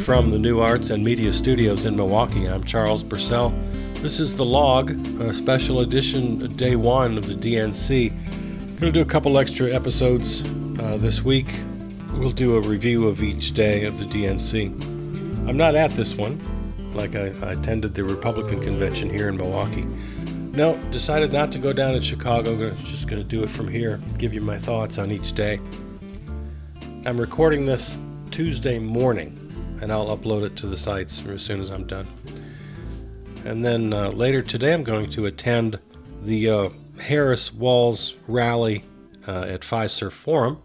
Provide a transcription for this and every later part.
From the New Arts and Media Studios in Milwaukee, I'm Charles Purcell. This is The Log, a special edition, day one of the DNC. Going to do a couple extra episodes this week. We'll do a review of each day of the DNC. I'm not at this one, like I attended the Republican convention here in Milwaukee. No, decided not to go down in Chicago. Just going to do it from here, give you my thoughts on each day. I'm recording this Tuesday morning, and I'll upload it to the sites as soon as I'm done. And then later today I'm going to attend the Harris-Walz rally at Fiserv Forum.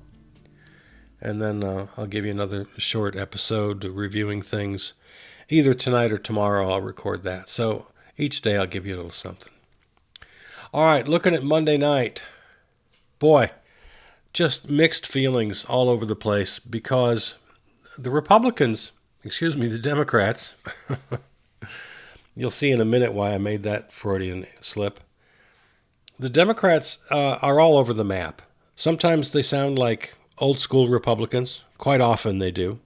And then I'll give you another short episode reviewing things. Either tonight or tomorrow I'll record that. So each day I'll give you a little something. All right, looking at Monday night. Boy, just mixed feelings all over the place because the the Democrats, you'll see in a minute why I made that Freudian slip. The Democrats are all over the map. Sometimes they sound like old school Republicans. Quite often they do.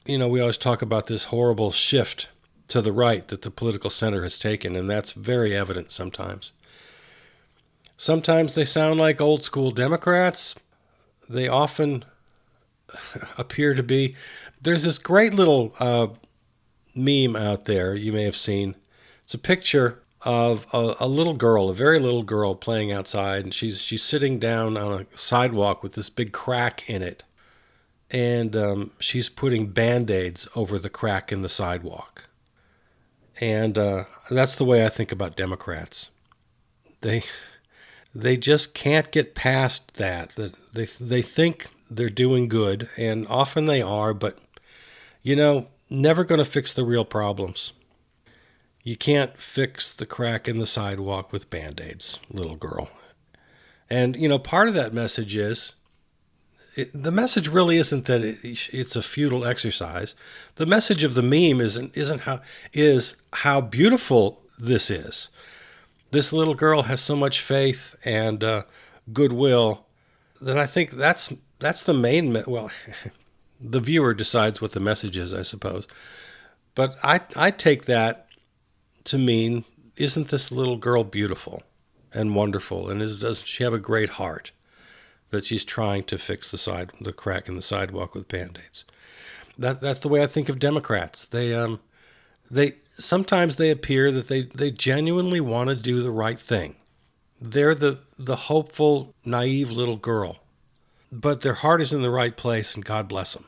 You know, we always talk about this horrible shift to the right that the political center has taken, and that's very evident sometimes. Sometimes they sound like old school Democrats. They often appear to be. There's this great little meme out there you may have seen. It's a picture of a little girl, a very little girl playing outside, and she's sitting down on a sidewalk with this big crack in it, and she's putting Band-Aids over the crack in the sidewalk. And that's the way I think about Democrats. They just can't get past that. They think they're doing good, and often they are, but, you know, never going to fix the real problems. You can't fix the crack in the sidewalk with Band-Aids, little girl. And, you know, part of that message is, the message really isn't that it's a futile exercise. The message of the meme is how beautiful this is. This little girl has so much faith and goodwill that I think that's the main. Well, the viewer decides what the message is, I suppose. But I take that to mean, isn't this little girl beautiful and wonderful? And doesn't she have a great heart that she's trying to fix the crack in the sidewalk with Band-Aids? That's the way I think of Democrats. They sometimes they appear that they genuinely want to do the right thing. They're the hopeful, naive little girl. But their heart is in the right place, and God bless them.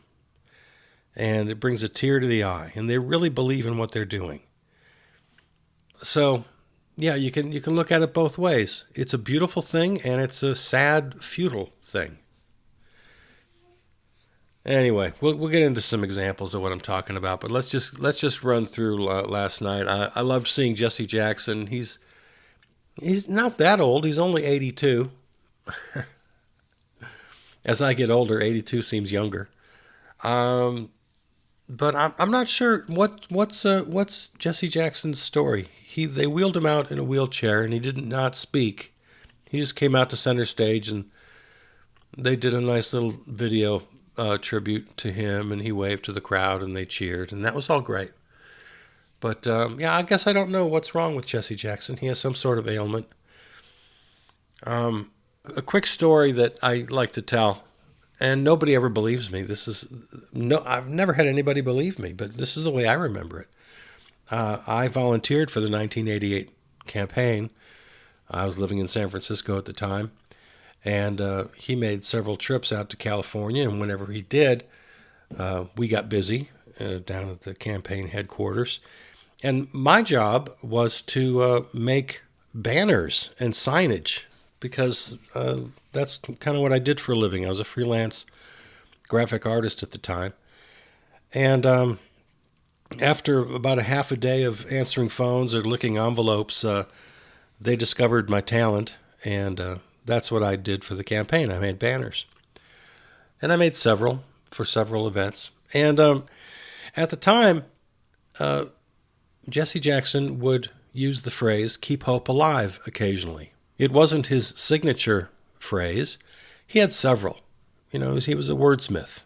And it brings a tear to the eye, and they really believe in what they're doing. So, yeah, you can look at it both ways. It's a beautiful thing, and it's a sad, futile thing. Anyway, we'll get into some examples of what I'm talking about, but let's just run through last night. I loved seeing Jesse Jackson. He's not that old. He's only 82. As I get older, 82 seems younger. But I'm not sure what's Jesse Jackson's story. They wheeled him out in a wheelchair, and he did not speak. He just came out to center stage, and they did a nice little video tribute to him, and he waved to the crowd, and they cheered, and that was all great. But I guess I don't know what's wrong with Jesse Jackson. He has some sort of ailment. A quick story that I like to tell, and nobody ever believes me. I've never had anybody believe me, but this is the way I remember it. I volunteered for the 1988 campaign. I was living in San Francisco at the time, and he made several trips out to California, and whenever he did, we got busy down at the campaign headquarters. And my job was to make banners and signage, because that's kind of what I did for a living. I was a freelance graphic artist at the time. And after about a half a day of answering phones or licking envelopes, they discovered my talent, and that's what I did for the campaign. I made banners. And I made several for several events. And at the time, Jesse Jackson would use the phrase, "keep hope alive," occasionally. It wasn't his signature phrase. He had several. You know, he was a wordsmith.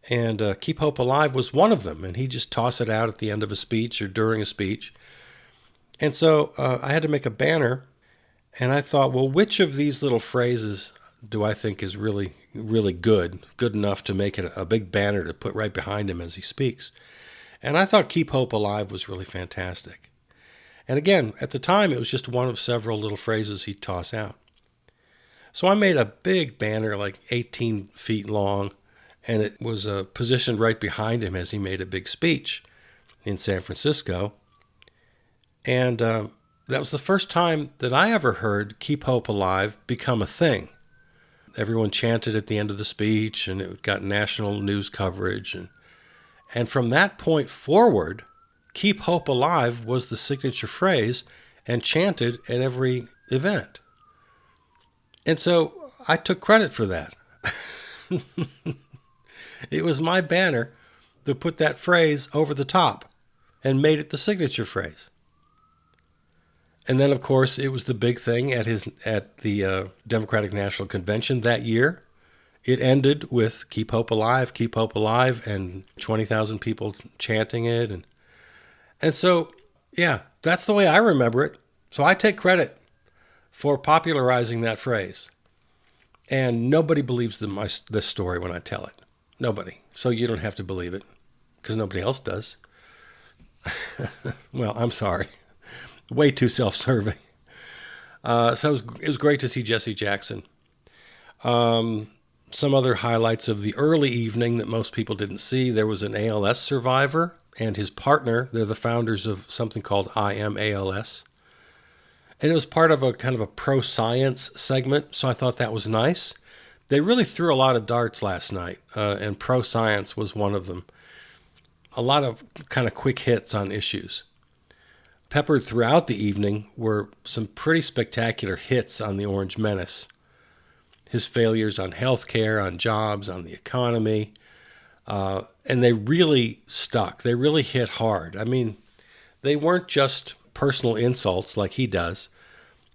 And Keep Hope Alive was one of them. And he just tossed it out at the end of a speech or during a speech. And so I had to make a banner. And I thought, well, which of these little phrases do I think is really, really good enough to make it a big banner to put right behind him as he speaks? And I thought Keep Hope Alive was really fantastic. And again, at the time, it was just one of several little phrases he'd toss out. So I made a big banner, like 18 feet long, and it was positioned right behind him as he made a big speech in San Francisco. And that was the first time that I ever heard Keep Hope Alive become a thing. Everyone chanted at the end of the speech, and it got national news coverage. And from that point forward, Keep Hope Alive was the signature phrase and chanted at every event. And so I took credit for that. It was my banner that put that phrase over the top and made it the signature phrase. And then, of course, it was the big thing at the Democratic National Convention that year. It ended with Keep Hope Alive, and 20,000 people chanting it. And so, yeah, that's the way I remember it. So I take credit for popularizing that phrase. And nobody believes this story when I tell it. Nobody. So you don't have to believe it, because nobody else does. Well, I'm sorry. Way too self-serving. So it was great to see Jesse Jackson. Some other highlights of the early evening that most people didn't see. There was an ALS survivor and his partner. They're the founders of something called I Am ALS. And it was part of a kind of a pro-science segment, so I thought that was nice. They really threw a lot of darts last night, and pro-science was one of them. A lot of kind of quick hits on issues. Peppered throughout the evening were some pretty spectacular hits on the Orange Menace. His failures on healthcare, on jobs, on the economy. And they really stuck. They really hit hard. I mean, they weren't just personal insults like he does.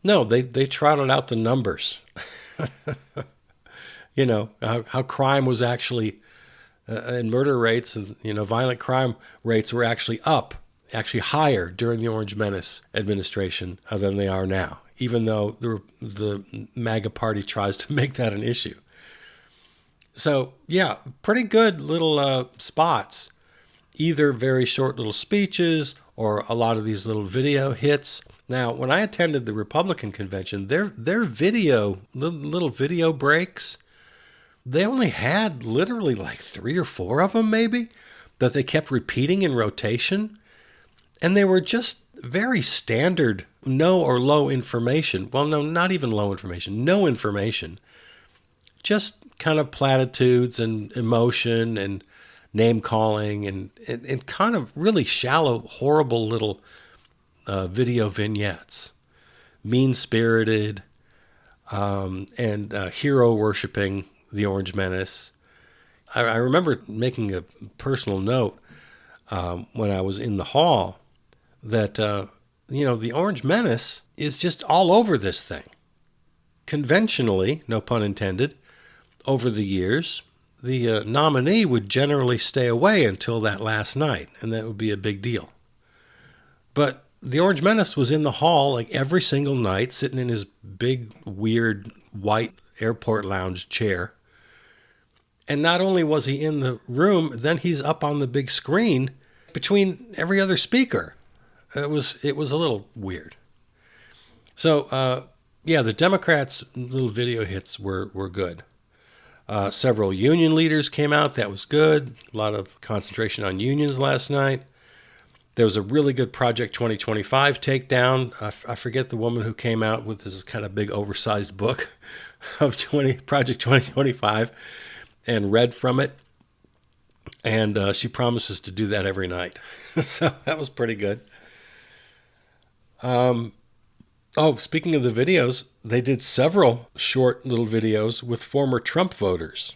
No, they trotted out the numbers. You know, how crime was actually, and murder rates and, violent crime rates were actually higher during the Orange Menace administration than they are now, even though the MAGA party tries to make that an issue. So, yeah, pretty good little spots, either very short little speeches or a lot of these little video hits. Now, when I attended the Republican convention, their video, little video breaks, they only had literally like 3 or 4 of them maybe that they kept repeating in rotation. And they were just very standard, no or low information. Well, no, not even low information, no information. Just kind of platitudes and emotion and name calling and kind of really shallow, horrible little video vignettes. Mean-spirited and hero worshiping the Orange Menace. I remember making a personal note when I was in the hall that, the Orange Menace is just all over this thing. Conventionally, no pun intended, over the years, the nominee would generally stay away until that last night, and that would be a big deal. But the Orange Menace was in the hall like every single night, sitting in his big, weird, white airport lounge chair. And not only was he in the room, then he's up on the big screen between every other speaker. It was a little weird. So, the Democrats' little video hits were good. Several union leaders came out. That was good. A lot of concentration on unions last night. There was a really good Project 2025 takedown. I forget the woman who came out with this kind of big oversized book of Project 2025 and read from it. And she promises to do that every night. So that was pretty good. Speaking of the videos, they did several short little videos with former Trump voters.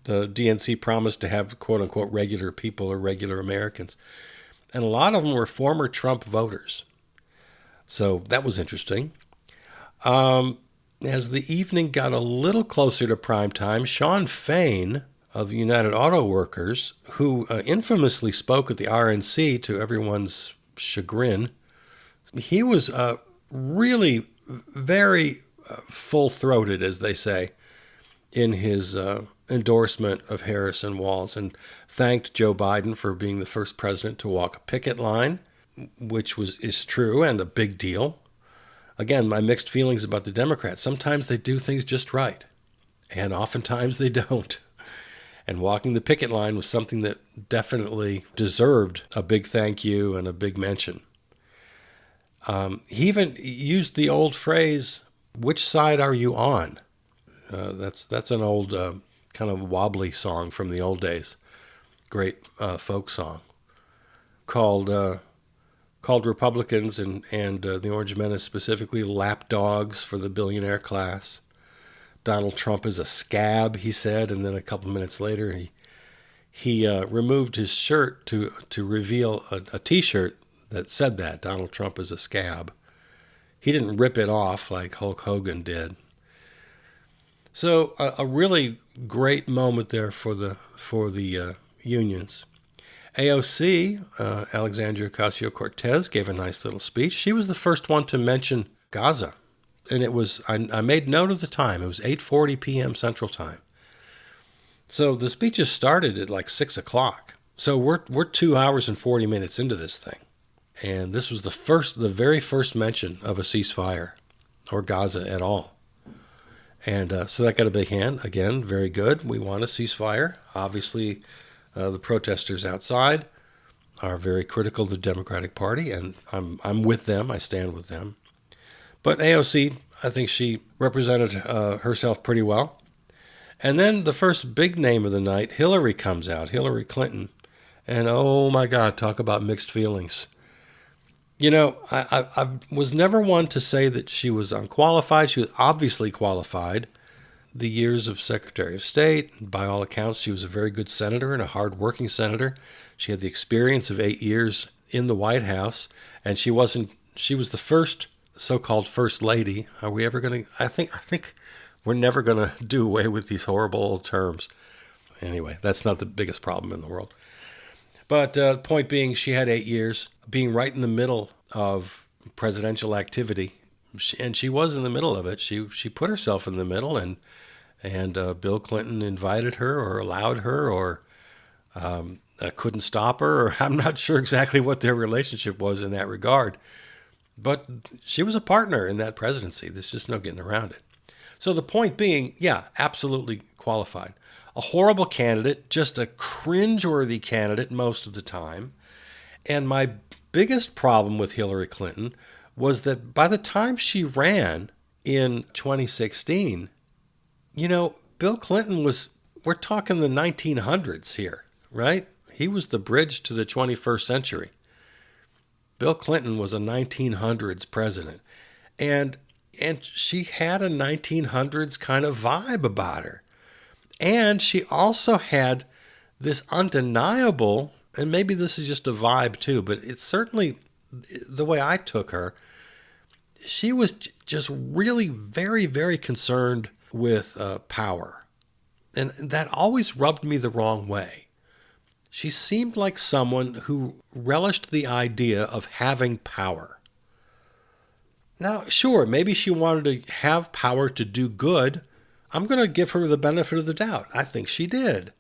The DNC promised to have quote-unquote regular people or regular Americans. And a lot of them were former Trump voters. So that was interesting. As the evening got a little closer to prime time, Sean Fain of United Auto Workers, who infamously spoke at the RNC to everyone's chagrin. He was really very full-throated, as they say, in his endorsement of Harris and Walz, and thanked Joe Biden for being the first president to walk a picket line, which is true and a big deal. Again, my mixed feelings about the Democrats. Sometimes they do things just right, and oftentimes they don't. And walking the picket line was something that definitely deserved a big thank you and a big mention. He even used the old phrase, "Which side are you on?" That's an old kind of wobbly song from the old days. Great folk song called Republicans and the Orange Menace specifically lapdogs for the billionaire class. Donald Trump is a scab, he said, and then a couple minutes later he removed his shirt to reveal a T-shirt that said that Donald Trump is a scab. He didn't rip it off like Hulk Hogan did. So a really great moment there for the unions. AOC, Alexandria Ocasio-Cortez, gave a nice little speech. She was the first one to mention Gaza. And it was, I made note of the time. It was 8:40 p.m. Central Time. So the speeches started at like 6 o'clock. So we're 2 hours and 40 minutes into this thing. And this was the very first mention of a ceasefire or Gaza at all. And so that got a big hand. Again, very good. We want a ceasefire. Obviously, the protesters outside are very critical of the Democratic Party, and I'm with them. I stand with them. But AOC, I think she represented herself pretty well. And then the first big name of the night, Hillary, comes out, Hillary Clinton. And oh my God, talk about mixed feelings. You know, I was never one to say that she was unqualified. She was obviously qualified. The years of Secretary of State, by all accounts, she was a very good senator and a hard-working senator. She had the experience of 8 years in the White House, and she was the first so-called first lady. Are we ever going to? I think we're never going to do away with these horrible old terms. Anyway, that's not the biggest problem in the world. But the point being, she had 8 years being right in the middle of presidential activity, and she was in the middle of it. She put herself in the middle, and Bill Clinton invited her or allowed her or couldn't stop her, or I'm not sure exactly what their relationship was in that regard. But she was a partner in that presidency. There's just no getting around it. So the point being, yeah, absolutely qualified. A horrible candidate, just a cringeworthy candidate most of the time. And my biggest problem with Hillary Clinton was that by the time she ran in 2016, you know, Bill Clinton we're talking the 1900s here, right? He was the bridge to the 21st century. Bill Clinton was a 1900s president. And she had a 1900s kind of vibe about her. And she also had this undeniable, and maybe this is just a vibe too, but it's certainly the way I took her, she was just really very, very concerned with power. And that always rubbed me the wrong way. She seemed like someone who relished the idea of having power. Now, sure, maybe she wanted to have power to do good. I'm going to give her the benefit of the doubt. I think she did.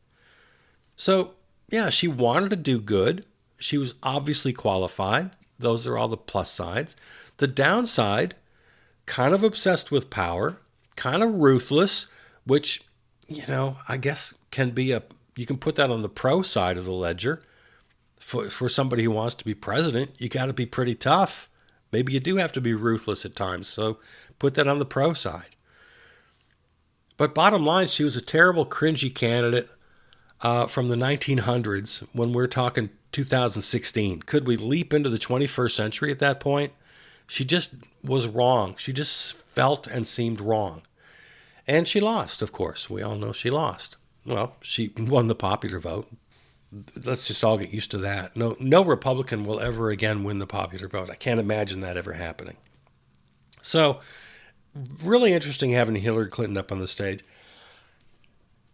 So, yeah, she wanted to do good. She was obviously qualified. Those are all the plus sides. The downside, kind of obsessed with power, kind of ruthless, which, you know, I guess can be you can put that on the pro side of the ledger. For somebody who wants to be president, you got to be pretty tough. Maybe you do have to be ruthless at times, so put that on the pro side. But bottom line, she was a terrible, cringy candidate from the 1900s when we're talking 2016. Could we leap into the 21st century at that point? She just was wrong. She just felt and seemed wrong. And she lost, of course. We all know she lost. Well, she won the popular vote. Let's just all get used to that. No Republican will ever again win the popular vote. I can't imagine that ever happening. So, really interesting having Hillary Clinton up on the stage.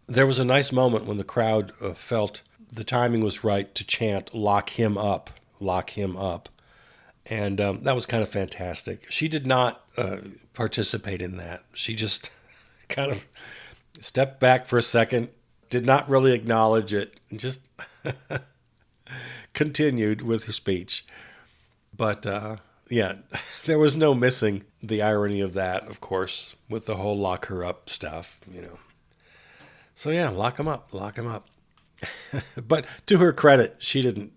There was a nice moment when the crowd felt the timing was right to chant, "Lock him up, lock him up." And that was kind of fantastic. She did not participate in that. She just kind of stepped back for a second, did not really acknowledge it, and just continued with her speech. But yeah, there was no missing the irony of that, of course, with the whole lock her up stuff. So yeah, lock him up, lock him up. But to her credit, she didn't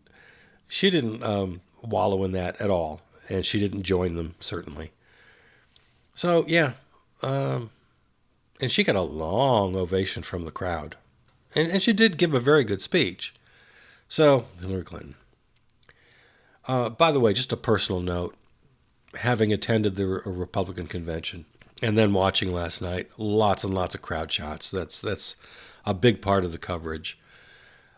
wallow in that at all, and she didn't join them certainly. So yeah, and she got a long ovation from the crowd, and she did give a very good speech. So Hillary Clinton. By the way, just a personal note: having attended the Republican convention and then watching last night, lots and lots of crowd shots. That's a big part of the coverage.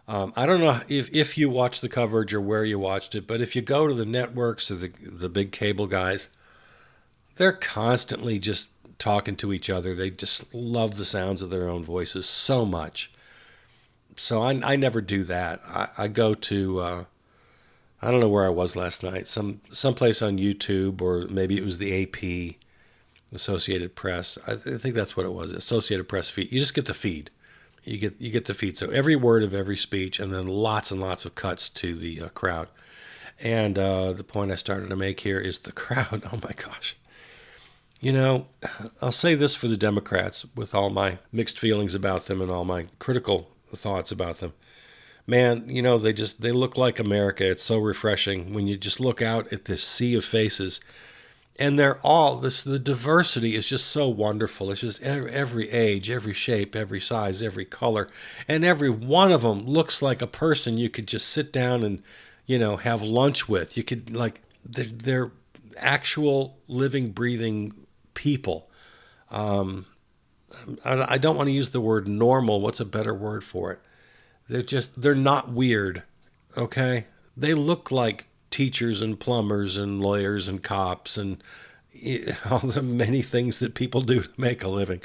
I don't know if you watched the coverage or where you watched it, but if you go to the networks or the big cable guys, they're constantly just talking to each other. They just love the sounds of their own voices so much. So I never do that. I go to I don't know where I was last night. Someplace on YouTube, or maybe it was the AP, Associated Press. I think that's what it was. Associated Press feed. You just get the feed. You get the feed. So every word of every speech, and then lots and lots of cuts to the crowd. And the point I started to make here is the crowd. Oh my gosh. I'll say this for the Democrats, with all my mixed feelings about them and all my critical thoughts about them. Man, they look like America. It's so refreshing when you just look out at this sea of faces. And the diversity is just so wonderful. It's just every age, every shape, every size, every color. And every one of them looks like a person you could just sit down and, have lunch with. You could, they're actual living, breathing people. I don't want to use the word normal. What's a better word for it? They're not weird, okay? They look like teachers and plumbers and lawyers and cops and all the many things that people do to make a living.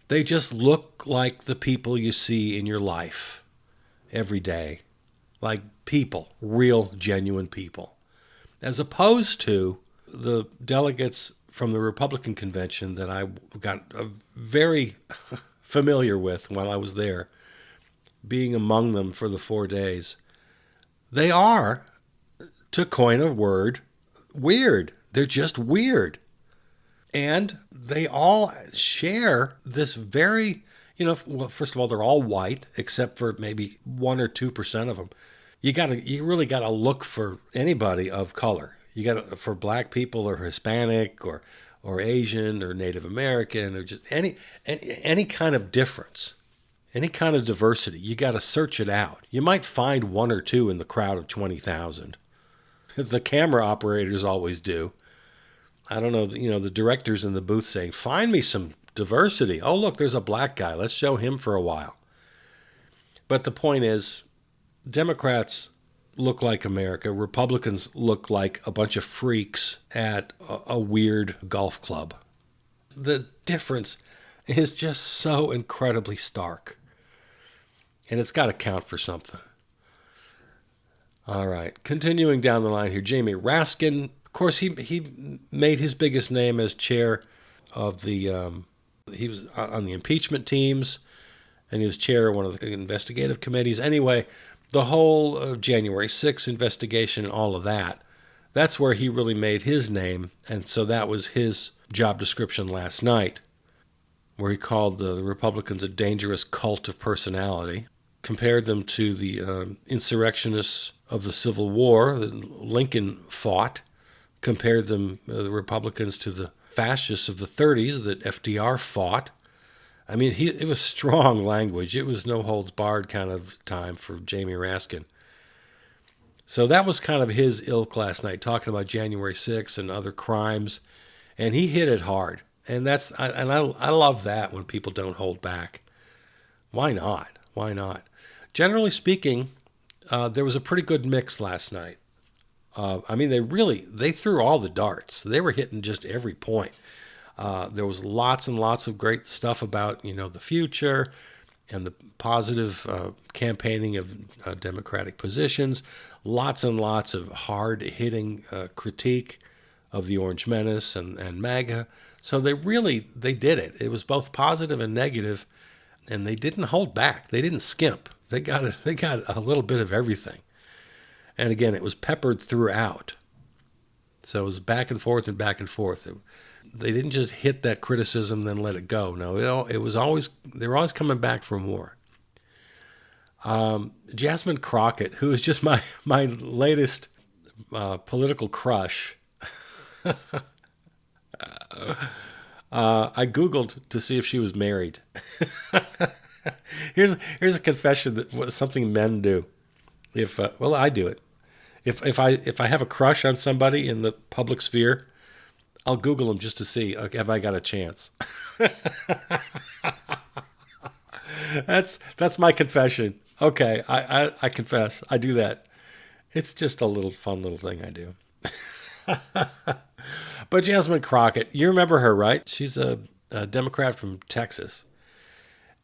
They just look like the people you see in your life every day. Like people, real, genuine people. As opposed to the delegates from the Republican convention that I got very familiar with while I was there, being among them for the 4 days. They are, to coin a word, weird. They're just weird. And they all share this very, well, first of all, they're all white, except for maybe 1 or 2% of them. You really gotta look for anybody of color. For black people or Hispanic or Asian or Native American or just any kind of difference. Any kind of diversity, you got to search it out. You might find 1 or 2 in the crowd of 20,000. The camera operators always do. I don't know, the directors in the booth saying, "Find me some diversity. Oh, look, there's a black guy. Let's show him for a while." But the point is, Democrats look like America. Republicans look like a bunch of freaks at a weird golf club. The difference is just so incredibly stark. And it's got to count for something. All right, continuing down the line here, Jamie Raskin. Of course, he made his biggest name as chair of he was on the impeachment teams, and he was chair of one of the investigative committees. Anyway, the whole January 6th investigation and all of that, that's where he really made his name. And so that was his job description last night, where he called the Republicans a dangerous cult of personality, compared them to the insurrectionists of the Civil War that Lincoln fought, compared them, the Republicans, to the fascists of the 30s that FDR fought. I mean, it was strong language. It was no holds barred kind of time for Jamie Raskin. So that was kind of his ilk last night, talking about January 6th and other crimes, and he hit it hard. And I love that when people don't hold back. Why not? Why not? Generally speaking, there was a pretty good mix last night. They threw all the darts. They were hitting just every point. There was lots and lots of great stuff about, the future. and the positive campaigning of Democratic positions, lots and lots of hard-hitting critique of the Orange Menace and MAGA. So they did it. It was both positive and negative, and they didn't hold back. They didn't skimp. They got a little bit of everything. And again, it was peppered throughout. So it was back and forth and back and forth. They didn't just hit that criticism then let it go. No, they were always coming back for more. Jasmine Crockett, who is just my latest political crush. I Googled to see if she was married. Here's a confession that something men do. I do it. If I have a crush on somebody in the public sphere, I'll Google them just to see, have I got a chance. That's my confession. Okay, I confess. I do that. It's just a little fun little thing I do. But Jasmine Crockett, you remember her, right? She's a Democrat from Texas.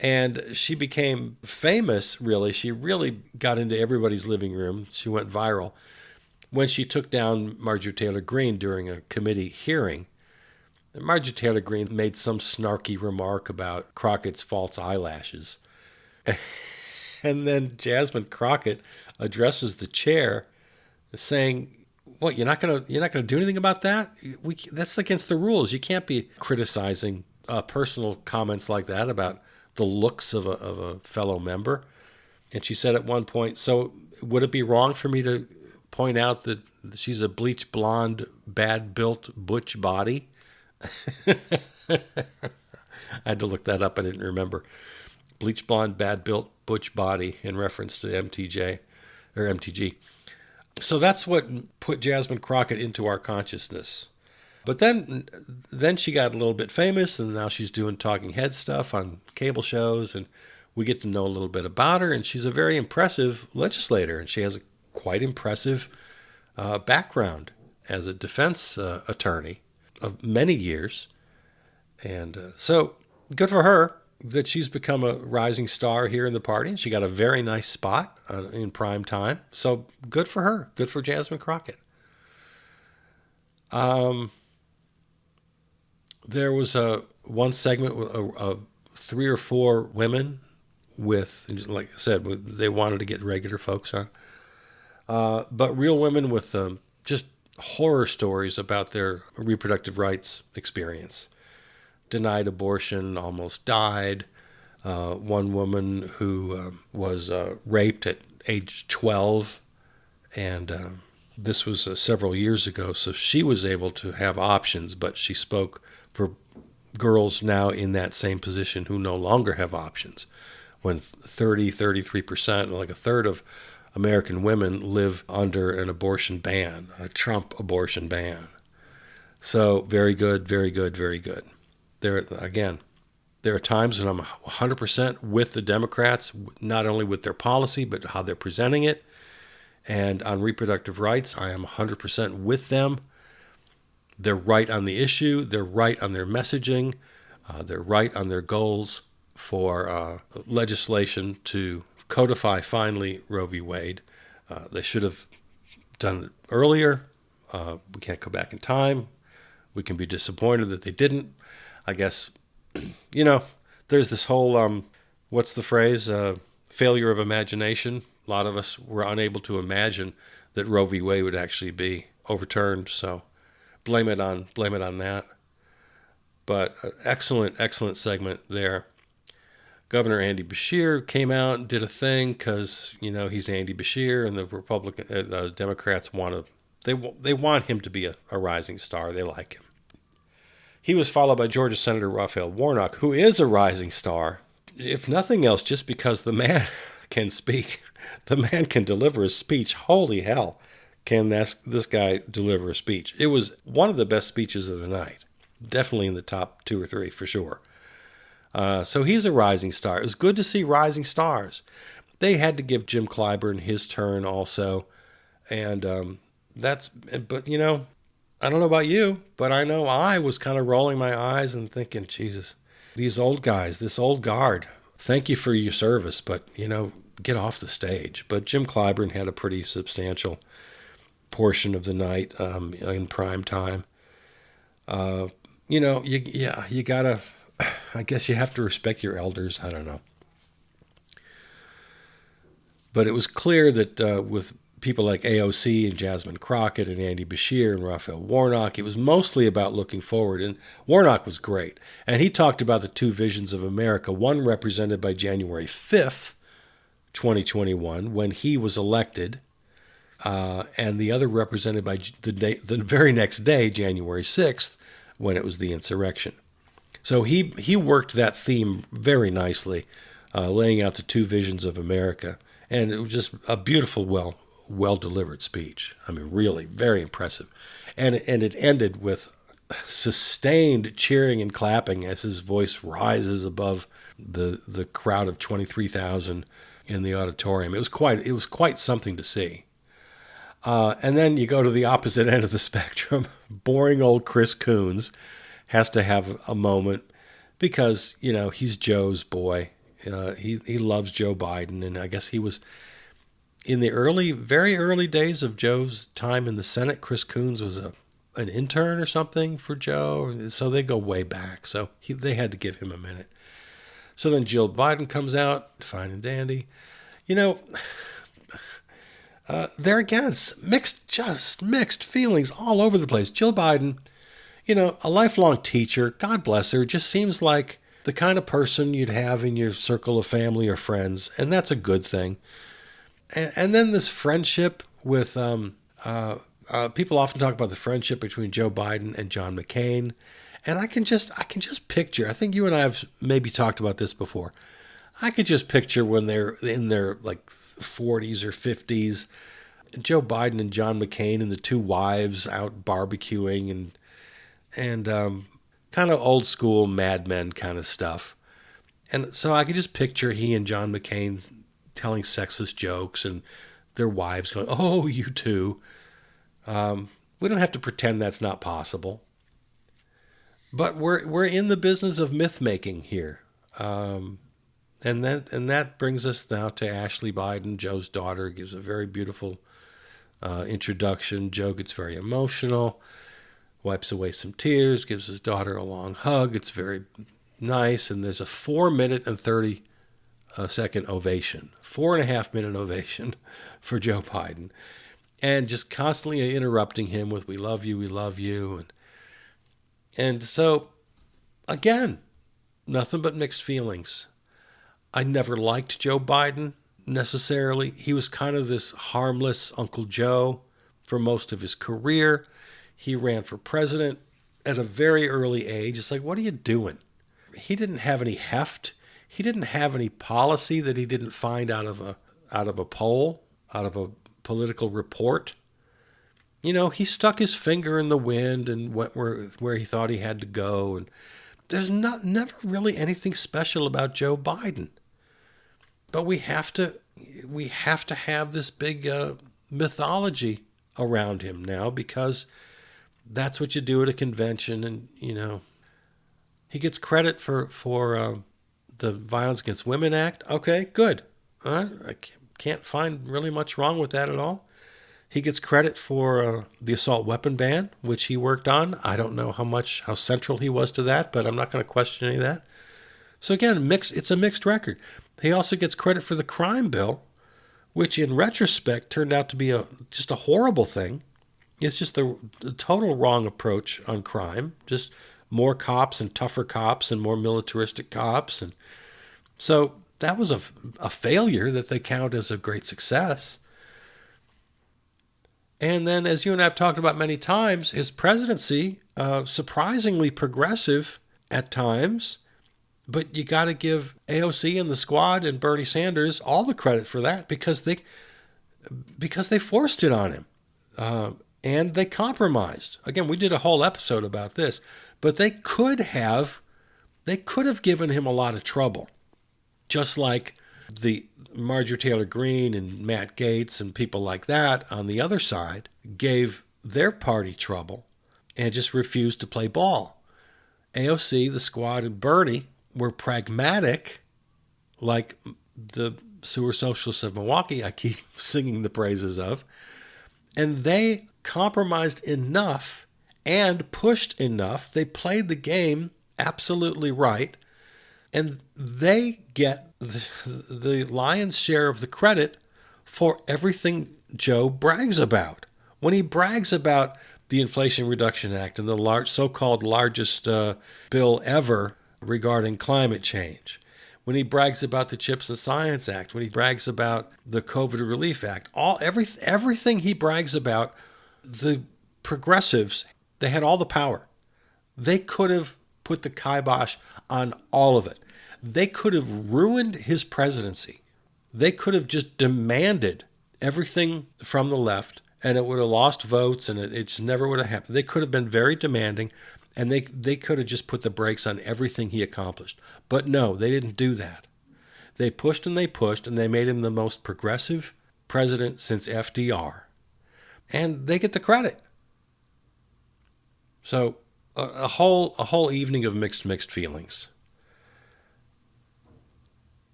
And she became famous, really. She really got into everybody's living room. She went viral when she took down Marjorie Taylor Greene during a committee hearing. Marjorie Taylor Greene made some snarky remark about Crockett's false eyelashes. And then Jasmine Crockett addresses the chair saying, "What, you're not gonna do anything about that? That's against the rules. You can't be criticizing personal comments like that about the looks of a fellow member." And she said at one point, "So would it be wrong for me to point out that she's a bleach blonde, bad-built, butch body?" I had to look that up. I didn't remember. Bleach blonde, bad-built, butch body in reference to MTJ or MTG. So that's what put Jasmine Crockett into our consciousness. But then she got a little bit famous, and now she's doing talking head stuff on cable shows, and we get to know a little bit about her. And she's a very impressive legislator, and she has a quite impressive background as a defense attorney of many years. And so good for her that she's become a rising star here in the party. And she got a very nice spot in prime time. So good for her. Good for Jasmine Crockett. There was one segment of 3 or 4 women with, like I said, they wanted to get regular folks on, but real women with just horror stories about their reproductive rights experience. Denied abortion, almost died. One woman who was raped at age 12, and this was several years ago, so she was able to have options, but she spoke for girls now in that same position who no longer have options. When 33%, like a third of American women live under an abortion ban, a Trump abortion ban. So very good, very good, very good. There are times when I'm 100% with the Democrats, not only with their policy, but how they're presenting it. And on reproductive rights, I am 100% with them. They're right on the issue. They're right on their messaging. They're right on their goals for legislation to codify finally Roe v. Wade. They should have done it earlier. We can't go back in time. We can be disappointed that they didn't. I guess, there's this whole, what's the phrase? Failure of imagination. A lot of us were unable to imagine that Roe v. Wade would actually be overturned. So blame it on that. But excellent segment there. Governor Andy Beshear came out and did a thing because, he's Andy Beshear, and the Democrats they want him to be a rising star. They like him. He was followed by Georgia Senator Raphael Warnock, who is a rising star, if nothing else, just because the man can speak. The man can deliver a speech. Holy hell, can this guy deliver a speech? It was one of the best speeches of the night. Definitely in the top 2 or 3, for sure. So he's a rising star. It was good to see rising stars. They had to give Jim Clyburn his turn also. And but I don't know about you, but I know I was kind of rolling my eyes and thinking, Jesus, these old guys, this old guard, thank you for your service, but, get off the stage. But Jim Clyburn had a pretty substantial portion of the night in prime time. You gotta, I guess you have to respect your elders. I don't know. But it was clear that with people like AOC and Jasmine Crockett and Andy Bashir and Raphael Warnock, it was mostly about looking forward. And Warnock was great. And he talked about the two visions of America, one represented by January 5th, 2021, when he was elected, and the other represented by the very next day, January 6th, when it was the insurrection. So he worked that theme very nicely, laying out the two visions of America. And it was just a beautiful, well-delivered speech. I mean, really, very impressive. And it ended with sustained cheering and clapping as his voice rises above the crowd of 23,000 in the auditorium. It was quite something to see. And then you go to the opposite end of the spectrum. Boring old Chris Coons has to have a moment because, he's Joe's boy. He loves Joe Biden, and I guess he was in the very early days of Joe's time in the Senate. Chris Coons was an intern or something for Joe, so they go way back. So they had to give him a minute. So then Jill Biden comes out, fine and dandy. There again, it's mixed feelings all over the place. Jill Biden, a lifelong teacher, God bless her, just seems like the kind of person you'd have in your circle of family or friends, and that's a good thing. And then this friendship with people often talk about the friendship between Joe Biden and John McCain, and I can just picture. I think you and I have maybe talked about this before. I could just picture when they're in their 40s or 50s, Joe Biden and John McCain and the two wives out barbecuing and kind of old school Mad Men kind of stuff. And so I could just picture he and John McCain telling sexist jokes and their wives going, "Oh, you two." We don't have to pretend that's not possible. But we're in the business of myth making here. And that brings us now to Ashley Biden, Joe's daughter, gives a very beautiful introduction. Joe gets very emotional, wipes away some tears, gives his daughter a long hug. It's very nice, and there's a 4-minute and 30-second ovation, 4.5-minute ovation for Joe Biden, and just constantly interrupting him with "We love you, we love you," and so again, nothing but mixed feelings. I never liked Joe Biden necessarily. He was kind of this harmless Uncle Joe for most of his career. He ran for president at a very early age. It's like, what are you doing? He didn't have any heft. He didn't have any policy that he didn't find out of a poll, out of a political report. He stuck his finger in the wind and went where he thought he had to go. And there's never really anything special about Joe Biden. But we have to have this big mythology around him now, because that's what you do at a convention. And he gets credit for the Violence Against Women Act. Okay, good. I can't find really much wrong with that at all. He gets credit for the assault weapon ban, which he worked on. I don't know how central he was to that, but I'm not going to question any of that. So again, it's a mixed record. He also gets credit for the crime bill, which in retrospect turned out to be just a horrible thing. It's just the total wrong approach on crime. Just more cops and tougher cops and more militaristic cops. And so that was a failure that they count as a great success. And then, as you and I have talked about many times, his presidency, surprisingly progressive at times. But you got to give AOC and the squad and Bernie Sanders all the credit for that, because they forced it on him, and they compromised. Again, we did a whole episode about this, but they could have given him a lot of trouble, just like the Marjorie Taylor Greene and Matt Gaetz and people like that on the other side gave their party trouble and just refused to play ball. AOC, the squad, and Bernie were pragmatic, like the sewer socialists of Milwaukee I keep singing the praises of. And they compromised enough and pushed enough. They played the game absolutely right. And they get the lion's share of the credit for everything Joe brags about. When he brags about the Inflation Reduction Act and the so-called largest bill ever regarding climate change, when he brags about the CHIPS and Science Act, when he brags about the COVID Relief Act, everything he brags about, the progressives, they had all the power. They could have put the kibosh on all of it. They could have ruined his presidency. They could have just demanded everything from the left, and it would have lost votes, and it just never would have happened. They could have been very demanding, and they could have just put the brakes on everything he accomplished. But no, they didn't do that. They pushed, and they made him the most progressive president since FDR. And they get the credit. So a whole evening of mixed feelings.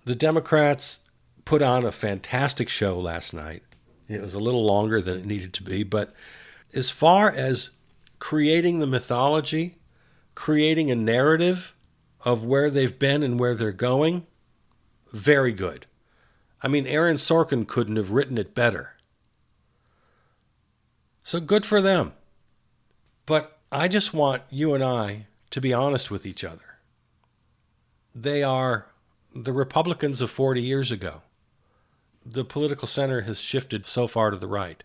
The Democrats put on a fantastic show last night. It was a little longer than it needed to be, but as far as creating the mythology, creating a narrative of where they've been and where they're going, very good. I mean, Aaron Sorkin couldn't have written it better. So good for them. But I just want you and I to be honest with each other. They are the Republicans of 40 years ago. The political center has shifted so far to the right.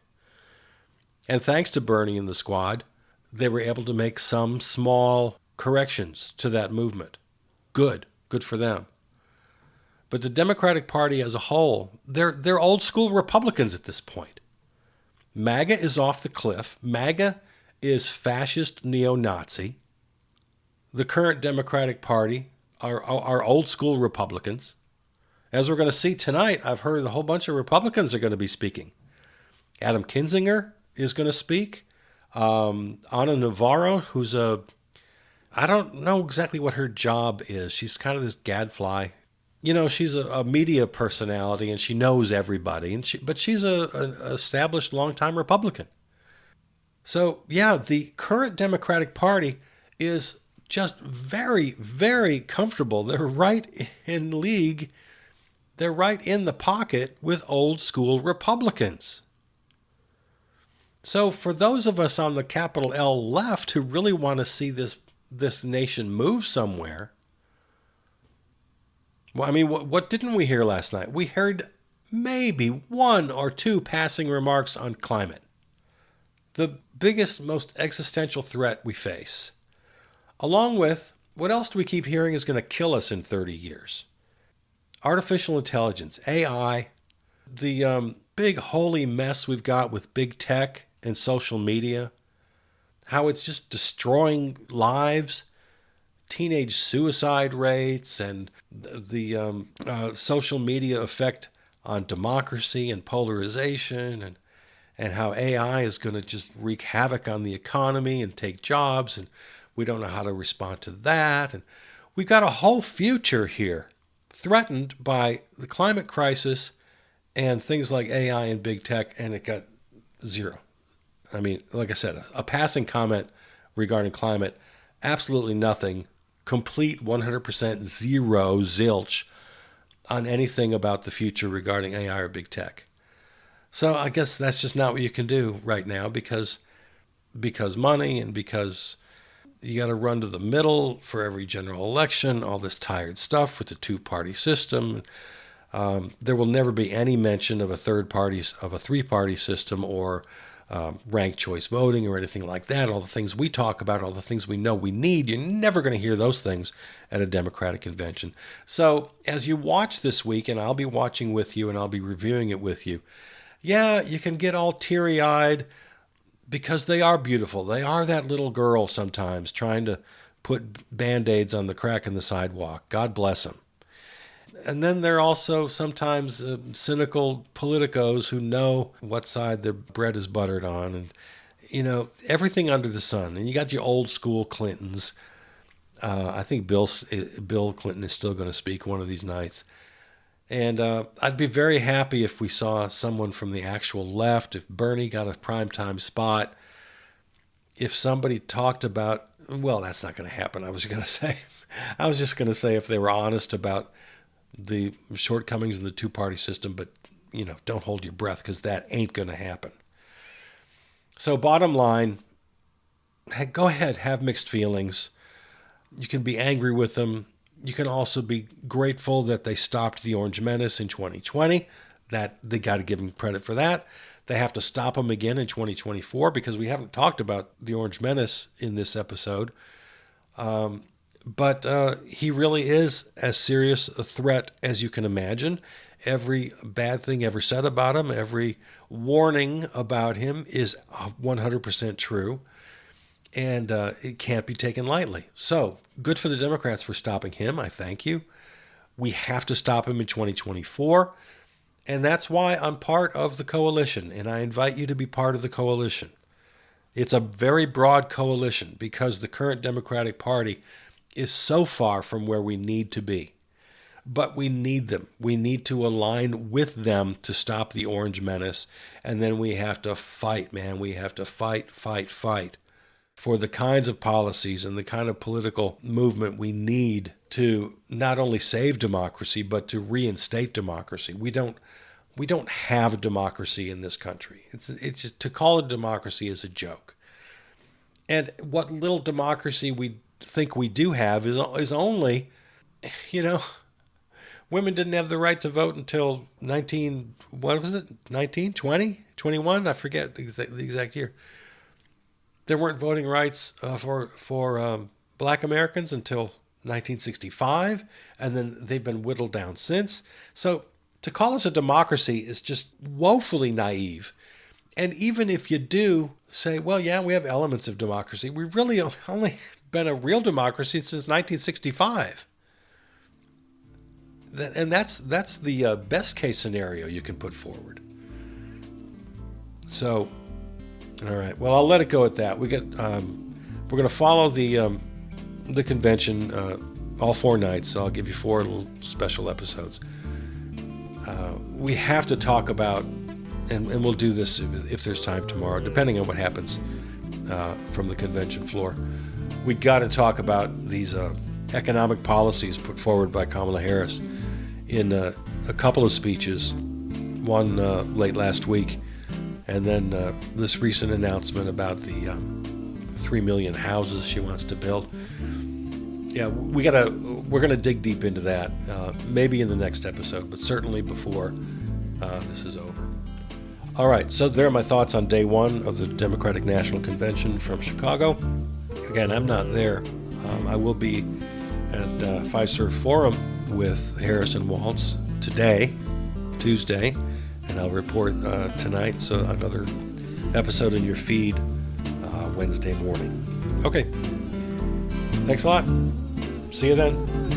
And thanks to Bernie and the squad, they were able to make some small corrections to that movement. Good for them. But the Democratic Party as a whole, they're old school Republicans at this point. MAGA is off the cliff. MAGA is fascist neo-Nazi. The current Democratic Party are old school Republicans. As we're going to see tonight, I've heard a whole bunch of Republicans are going to be speaking. Adam Kinzinger is going to speak. Ana Navarro, who's I don't know exactly what her job is. She's kind of this gadfly. You know, she's a media personality and she knows everybody. But she's an established longtime Republican. So, yeah, the current Democratic Party is just very, very comfortable. They're right in league. They're right in the pocket with old school Republicans. So for those of us on the capital L left who really want to see this nation move somewhere, well, I mean, what didn't we hear last night? We heard maybe one or two passing remarks on climate. The biggest, most existential threat we face. Along with, what else do we keep hearing is going to kill us in 30 years? Artificial intelligence, AI, the big holy mess we've got with big tech and social media, how it's just destroying lives, teenage suicide rates, and the social media effect on democracy and polarization, and how AI is going to just wreak havoc on the economy and take jobs, and we don't know how to respond to that. And we've got a whole future here threatened by the climate crisis and things like AI and big tech, and it got zero. I mean, like I said, a passing comment regarding climate, absolutely nothing, complete 100% zero, zilch on anything about the future regarding AI or big tech. So I guess that's just not what you can do right now because money and because you got to run to the middle for every general election, all this tired stuff with the two-party system. There will never be any mention of a three-party system or ranked choice voting or anything like that. All the things we talk about, all the things we know we need, you're never going to hear those things at a Democratic convention. So as you watch this week, and I'll be watching with you and I'll be reviewing it with you, yeah, you can get all teary-eyed because they are beautiful. They are that little girl sometimes trying to put Band-Aids on the crack in the sidewalk. God bless them. And then they're also sometimes cynical politicos who know what side their bread is buttered on, and you know everything under the sun. And you got your old school Clintons. I think Bill Clinton is still going to speak one of these nights. And I'd be very happy if we saw someone from the actual left, if Bernie got a primetime spot, if somebody talked about, well, that's not going to happen. I was just going to say if they were honest about the shortcomings of the two-party system, but, don't hold your breath, because that ain't going to happen. So bottom line, go ahead, have mixed feelings. You can be angry with them. You can also be grateful that they stopped the Orange Menace in 2020. That they got to give them credit for that. They have to stop them again in 2024, because we haven't talked about the Orange Menace in this episode. But he really is as serious a threat as you can imagine. Every bad thing ever said about him, every warning about him is 100% true. And it can't be taken lightly. So, good for the Democrats for stopping him. I thank you. We have to stop him in 2024. And that's why I'm part of the coalition. And I invite you to be part of the coalition. It's a very broad coalition because the current Democratic Party is so far from where we need to be. But we need them. We need to align with them to stop the Orange Menace. And then we have to fight, man. We have to fight for the kinds of policies and the kind of political movement we need to not only save democracy, but to reinstate democracy. We don't have democracy in this country. It's just, to call it democracy is a joke. And what little democracy we think we do have is only, women didn't have the right to vote until 19, 20, 21? I forget the exact year. There weren't voting rights for Black Americans until 1965, and then they've been whittled down since. So to call us a democracy is just woefully naive. And even if you do say, well, yeah, we have elements of democracy, we've really only been a real democracy since 1965. And that's the best case scenario you can put forward. So, all right. Well, I'll let it go at that. We're going to follow the convention all 4 nights. So I'll give you 4 little special episodes. We have to talk about, and we'll do this if there's time tomorrow, depending on what happens from the convention floor. We got to talk about these economic policies put forward by Kamala Harris in a couple of speeches, one late last week, and then this recent announcement about the 3 million houses she wants to build. Yeah, we're gonna dig deep into that, maybe in the next episode, but certainly before this is over. All right, so there are my thoughts on day 1 of the Democratic National Convention from Chicago. Again, I'm not there. I will be at Fiserv Forum with Harris and Waltz today, Tuesday, and I'll report tonight, so another episode in your feed Wednesday morning. Okay, thanks a lot. See you then.